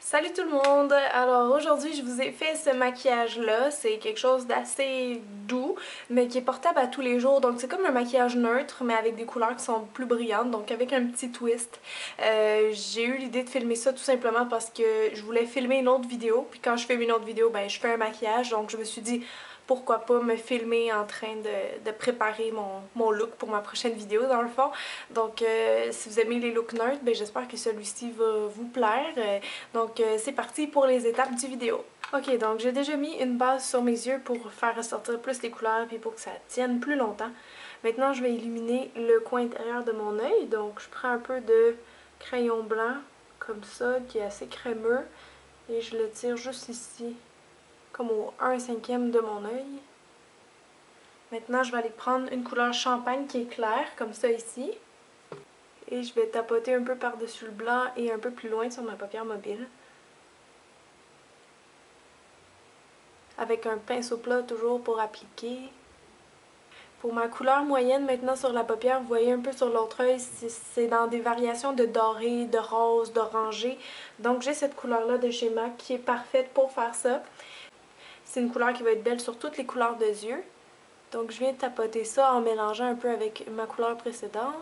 Salut tout le monde! Alors aujourd'hui je vous ai fait ce maquillage là, c'est quelque chose d'assez doux mais qui est portable à tous les jours, donc c'est comme un maquillage neutre mais avec des couleurs qui sont plus brillantes, donc avec un petit twist. J'ai eu l'idée de filmer ça tout simplement parce que je voulais filmer une autre vidéo, puis quand je filme une autre vidéo ben je fais un maquillage, donc je me suis dit pourquoi pas me filmer en train de préparer mon look pour ma prochaine vidéo dans le fond. Donc si vous aimez les looks neutres, ben j'espère que celui-ci va vous plaire. Donc c'est parti pour les étapes du vidéo. Ok, donc j'ai déjà mis une base sur mes yeux pour faire ressortir plus les couleurs et pour que ça tienne plus longtemps. Maintenant je vais illuminer le coin intérieur de mon œil, donc je prends un peu de crayon blanc comme ça qui est assez crémeux et je le tire juste ici comme au 1/5 de mon œil. Maintenant je vais aller prendre une couleur champagne qui est claire comme ça ici et je vais tapoter un peu par-dessus le blanc et un peu plus loin sur ma paupière mobile. Avec un pinceau plat toujours pour appliquer. Pour ma couleur moyenne maintenant sur la paupière, vous voyez un peu sur l'autre œil, c'est dans des variations de doré, de rose, d'orangé. Donc j'ai cette couleur-là de chez MAC qui est parfaite pour faire ça. C'est une couleur qui va être belle sur toutes les couleurs de yeux. Donc je viens tapoter ça en mélangeant un peu avec ma couleur précédente.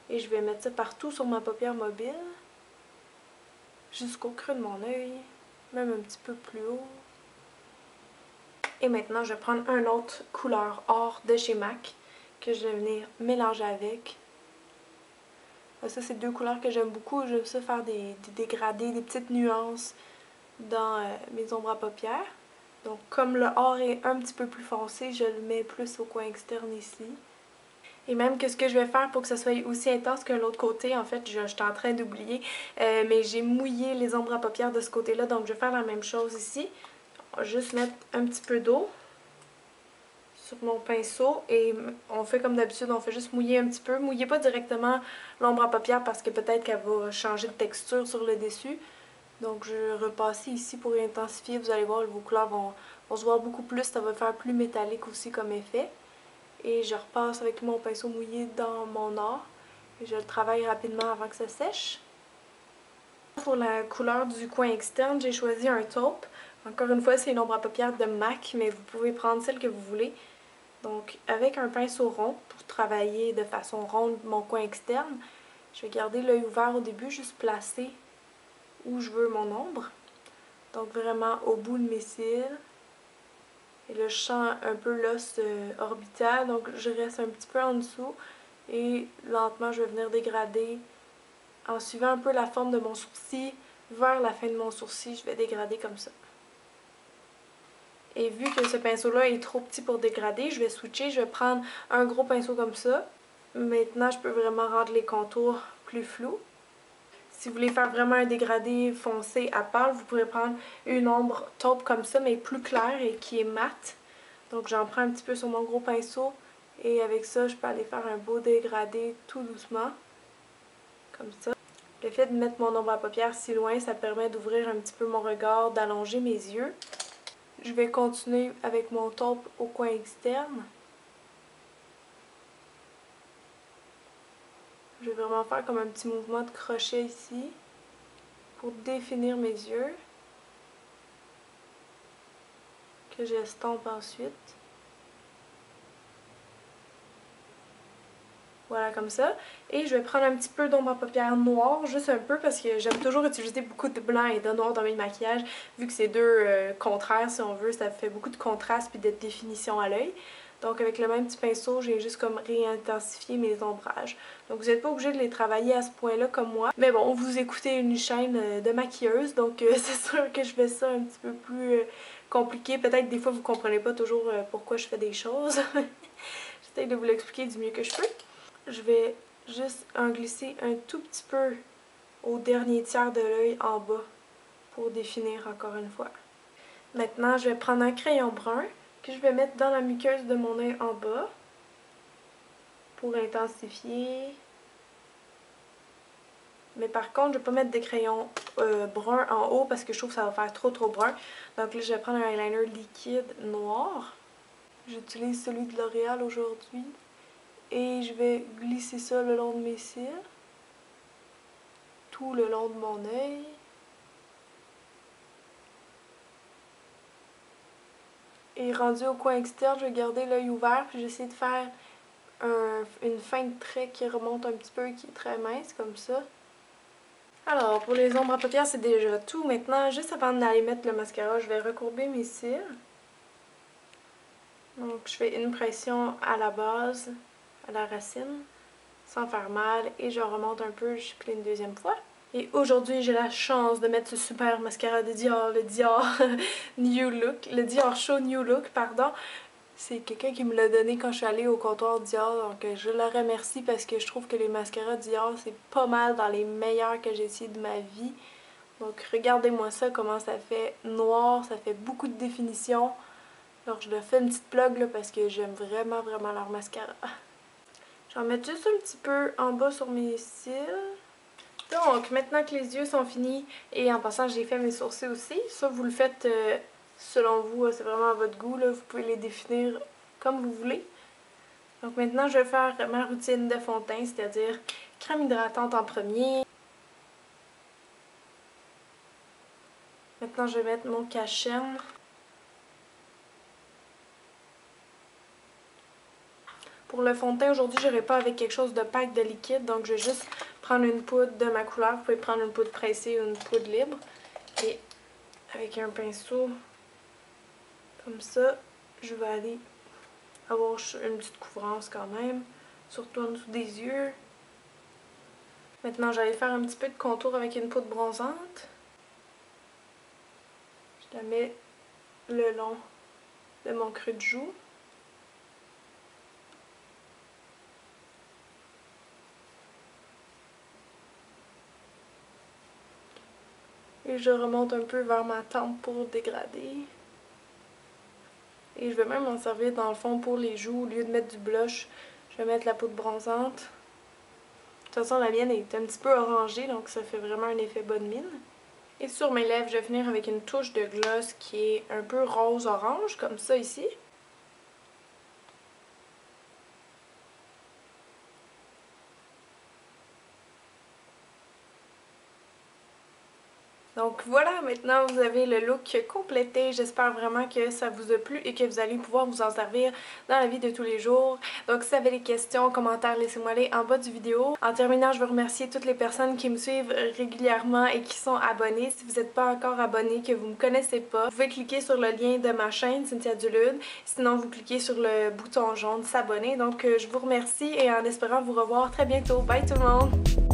Et je vais mettre ça partout sur ma paupière mobile. Jusqu'au creux de mon œil. Même un petit peu plus haut. Et maintenant, je vais prendre une autre couleur or de chez MAC que je vais venir mélanger avec. Ça, c'est deux couleurs que j'aime beaucoup. J'aime ça faire des dégradés, des petites nuances dans mes ombres à paupières. Donc, comme le or est un petit peu plus foncé, je le mets plus au coin externe ici. Et même que ce que je vais faire pour que ça soit aussi intense que l'autre côté, en fait, je suis en train d'oublier, mais j'ai mouillé les ombres à paupières de ce côté-là, donc je vais faire la même chose ici. On va juste mettre un petit peu d'eau sur mon pinceau et on fait comme d'habitude, on fait juste mouiller un petit peu. Mouillez pas directement l'ombre à paupières parce que peut-être qu'elle va changer de texture sur le dessus. Donc je repasse ici pour intensifier, vous allez voir, vos couleurs vont se voir beaucoup plus, ça va faire plus métallique aussi comme effet. Et je repasse avec mon pinceau mouillé dans mon or et je le travaille rapidement avant que ça sèche. Pour la couleur du coin externe, j'ai choisi un taupe. Encore une fois, c'est une ombre à paupières de MAC, mais vous pouvez prendre celle que vous voulez. Donc, avec un pinceau rond, pour travailler de façon ronde mon coin externe, je vais garder l'œil ouvert au début, juste placer où je veux mon ombre. Donc, vraiment au bout de mes cils. Et là, je sens un peu l'os orbital, donc je reste un petit peu en dessous. Et lentement, je vais venir dégrader en suivant un peu la forme de mon sourcil. Vers la fin de mon sourcil, je vais dégrader comme ça. Et vu que ce pinceau-là est trop petit pour dégrader, je vais switcher, je vais prendre un gros pinceau comme ça. Maintenant, je peux vraiment rendre les contours plus flous. Si vous voulez faire vraiment un dégradé foncé à pâle, vous pourrez prendre une ombre taupe comme ça, mais plus claire et qui est mate. Donc j'en prends un petit peu sur mon gros pinceau et avec ça, je peux aller faire un beau dégradé tout doucement, comme ça. Le fait de mettre mon ombre à paupières si loin, ça permet d'ouvrir un petit peu mon regard, d'allonger mes yeux. Je vais continuer avec mon taupe au coin externe. Je vais vraiment faire comme un petit mouvement de crochet ici pour définir mes yeux, que j'estompe ensuite. Voilà, comme ça. Et je vais prendre un petit peu d'ombre à paupières noire, juste un peu, parce que j'aime toujours utiliser beaucoup de blanc et de noir dans mes maquillages, vu que c'est deux contraires, si on veut, ça fait beaucoup de contraste et de définition à l'œil. Donc avec le même petit pinceau, j'ai juste comme réintensifié mes ombrages. Donc vous n'êtes pas obligé de les travailler à ce point-là comme moi. Mais bon, vous écoutez une chaîne de maquilleuse, donc c'est sûr que je fais ça un petit peu plus compliqué. Peut-être des fois vous comprenez pas toujours pourquoi je fais des choses. J'essaie de vous l'expliquer du mieux que je peux. Je vais juste en glisser un tout petit peu au dernier tiers de l'œil en bas pour définir encore une fois. Maintenant, je vais prendre un crayon brun que je vais mettre dans la muqueuse de mon œil en bas pour intensifier. Mais par contre, je ne vais pas mettre des crayons bruns en haut parce que je trouve que ça va faire trop brun. Donc là, je vais prendre un eyeliner liquide noir. J'utilise celui de L'Oréal aujourd'hui. Et je vais glisser ça le long de mes cils. Tout le long de mon œil. est rendu au coin externe, je vais garder l'œil ouvert puis j'essaie de faire une fin de trait qui remonte un petit peu, qui est très mince comme ça. Alors, pour les ombres à paupières, c'est déjà tout. Maintenant, juste avant d'aller mettre le mascara, je vais recourber mes cils. Donc, je fais une pression à la base, à la racine, sans faire mal, et je remonte un peu, je plie une deuxième fois. Et aujourd'hui, j'ai la chance de mettre ce super mascara de Dior, le Dior New Look, le Dior Show New Look, pardon. C'est quelqu'un qui me l'a donné quand je suis allée au comptoir Dior, donc je le remercie parce que je trouve que les mascaras Dior, c'est pas mal dans les meilleurs que j'ai essayé de ma vie. Donc regardez-moi ça, comment ça fait noir, ça fait beaucoup de définition. Alors je le fais une petite plug là, parce que j'aime vraiment leur mascara. J'en mets juste un petit peu en bas sur mes cils. Donc maintenant que les yeux sont finis, et en passant j'ai fait mes sourcils aussi, ça vous le faites selon vous, c'est vraiment à votre goût, là. Vous pouvez les définir comme vous voulez. Donc maintenant je vais faire ma routine de fond de teint, c'est-à-dire crème hydratante en premier. Maintenant je vais mettre mon cache-chaîne. Pour le fond de teint, aujourd'hui, je n'irai pas avec quelque chose d'opaque, de liquide. Donc, je vais juste prendre une poudre de ma couleur. Vous pouvez prendre une poudre pressée ou une poudre libre. Et avec un pinceau, comme ça, je vais aller avoir une petite couvrance quand même. Surtout en dessous des yeux. Maintenant, j'allais faire un petit peu de contour avec une poudre bronzante. Je la mets le long de mon creux de joue. Et je remonte un peu vers ma tempe pour dégrader. Et je vais même m'en servir dans le fond pour les joues. Au lieu de mettre du blush, je vais mettre la poudre bronzante. De toute façon, la mienne est un petit peu orangée, donc ça fait vraiment un effet bonne mine. Et sur mes lèvres, je vais finir avec une touche de gloss qui est un peu rose-orange, comme ça ici. Donc voilà, maintenant vous avez le look complété. J'espère vraiment que ça vous a plu et que vous allez pouvoir vous en servir dans la vie de tous les jours. Donc si vous avez des questions, commentaires, laissez-moi les en bas du vidéo. En terminant, je veux remercier toutes les personnes qui me suivent régulièrement et qui sont abonnées. Si vous n'êtes pas encore abonné, que vous ne me connaissez pas, vous pouvez cliquer sur le lien de ma chaîne, Cynthia Dulude. Sinon, vous cliquez sur le bouton jaune s'abonner. Donc je vous remercie et en espérant vous revoir très bientôt. Bye tout le monde!